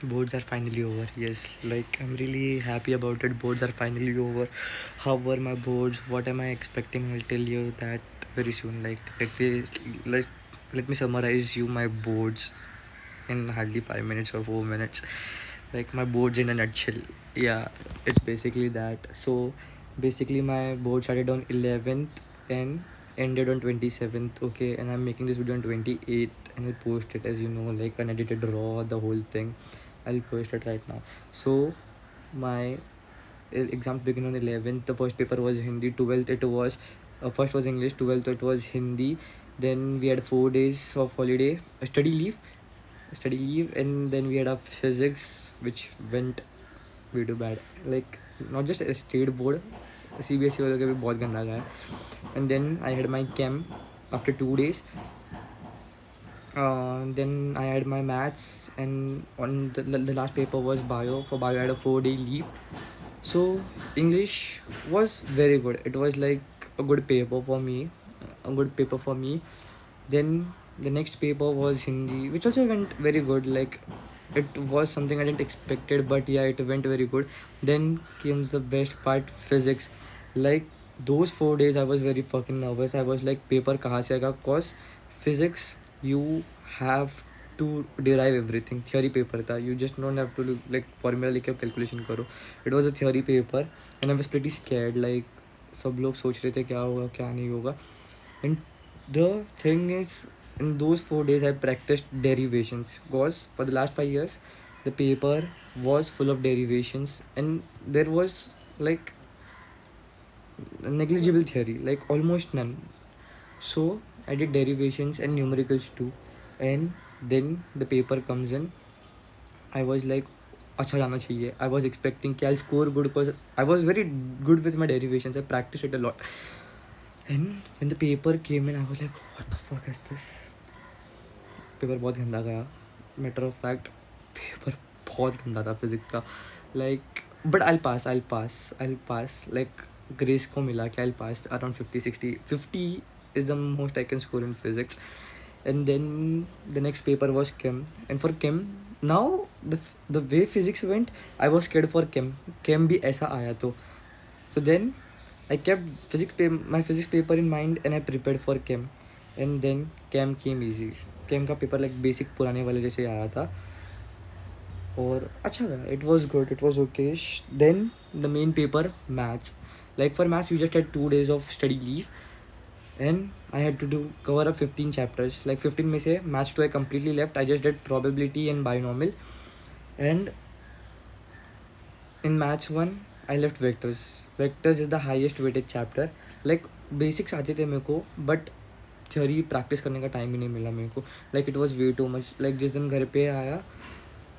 Boards are finally over. Yes, like I'm really happy about it. Boards are finally over. How were my boards? What am I expecting? I'll tell you that very soon. Like let, let me summarize you my boards in hardly 5 minutes or 4 minutes. Like my boards in a nutshell. Yeah, it's basically that. So basically my board started on 11th and ended on 27th. Okay, and I'm making this video on 28th and I'll post it, as you know, like unedited raw, the whole thing. I'll post it right now. So my exams begin on 11th. The first paper was Hindi. 12th it was first was English. 12th it was Hindi. Then we had 4 days of holiday, study leave, and then we had a physics which went way too bad. Like not just a state board, CBSE वालों का भी बहुत गंदा गया. And then I had my chem after 2 days. Then I had my maths, and on the last paper was bio. For bio, I had a 4 day leave. So English was very good. It was like a good paper for me, a good paper for me. Then the next paper was Hindi, which also went very good. Like it was something I didn't expected, but yeah, it went very good. Then comes the best part, physics. Like those 4 days, I was very fucking nervous. I was like, paper kahan se aega? Cause physics, you have to derive everything. Theory paper tha. You just don't have to like formula लिख के calculation करो. It was a theory paper, and I was pretty scared. Like सब लोग सोच रहे थे क्या होगा क्या नहीं होगा. And the thing is, in those 4 days I practiced derivations, because for the last 5 years the paper was full of derivations and there was like negligible theory, like almost none. So I did derivations and numericals too, and then the paper comes in. I was like, अच्छा जाना चाहिए. I was expecting कि I'll score good because I was very good with my derivations. I practiced it a lot. And when the paper came in, I was like, what the fuck is this? Paper बहुत गंदा गया. Matter of fact paper बहुत गंदा था physics का. Like but I pass like grace को मिला कि आई पास around 50 60 50 is the most I can score in physics. And then the next paper was chem, and for chem, now the way physics went, I was scared for chem भी ऐसा आया तो. So then I kept my physics paper in mind and I prepared for chem. And then chem came easy. Chem का paper like basic पुराने वाले जैसे आया था और अच्छा गया. It was good, it was okay. Then the main paper, maths. Like for maths you just had 2 days of study leave, and I had to cover up 15 chapters. Like 15 में से maths 2 I completely left. I just did probability and binomial. And in maths 1 I left vectors. Vectors is the highest weighted chapter. Like basics आते थे मेरे को, but theory practice करने का time ही नहीं मिला मेरे को. Like it was way too much. Like जिस दिन घर पे आया,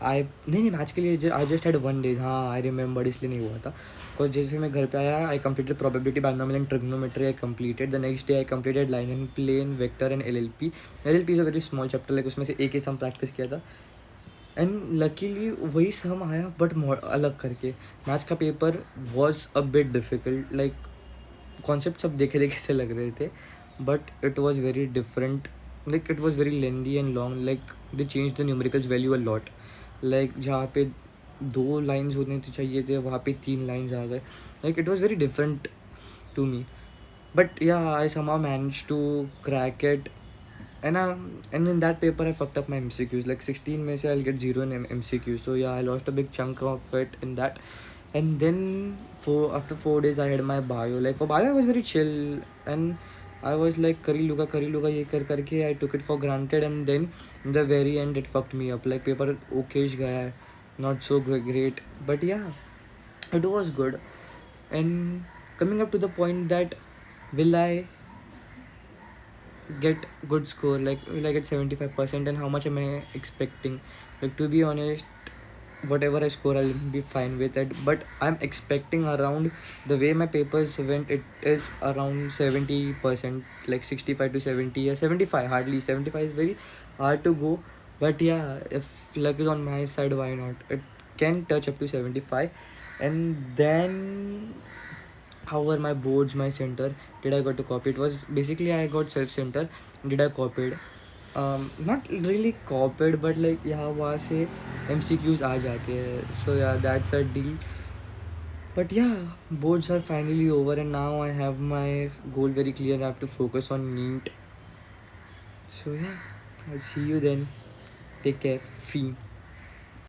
आई नहीं मैच के लिए आई जस्ट हैड 1 day. हाँ आई रिमेंबर, इसलिए नहीं हुआ था. बिकॉज जैसे मैं घर पे आया, I completed probability, binomial and trigonometry. I completed. The next day I completed line and plane, vector and LLP. LLP is a very small chapter. Like उसमें से एक ही सम प्रैक्टिस किया था, एंड लकीली वही सम आया बट अलग करके. मैथ्स का paper was a bit difficult. Like concept सब देखे देखे से लग रहे थे, but it was very different. Like it was very lengthy and long. Like they changed the numericals value a lot. Like जहाँ पे 2 lines होने तो चाहिए थे, वहाँ पे 3 lines आ गए. Like it was very different to me. But yeah, I somehow managed to crack it. And in that paper I fucked up my MCQs. Like 16 में से I'll get 0 in MCQs. So yeah, I lost a big chunk of it in that. And then after 4 days I had my bio. Like for bio I was very chill, and I was like करी लूँगा ये कर करके I took it for granted. And then in the very end it fucked me up. Like paper okayish गया है, not so great, but yeah, it was good. And coming up to the point that will I get good score, like will I get 75%, and how much am I expecting? Like to be honest, whatever I score I'll be fine with it, but I'm expecting around, the way my papers went, it is around 70%, like 65 to 70 or 75. Hardly 75 is very hard to go, but yeah, if luck is on my side, why not? It can touch up to 75. And then how were my boards, my center? Did I got to copy? It was basically I got self center. Did I copied? Not really copied, but like यहाँ वहाँ से MCQs आ जाते हैं. So yeah, that's a deal. But yeah, boards are finally over, and now I have my goal very clear. I have to focus on NEET. So yeah, I'll see you then. Take care. Fiend.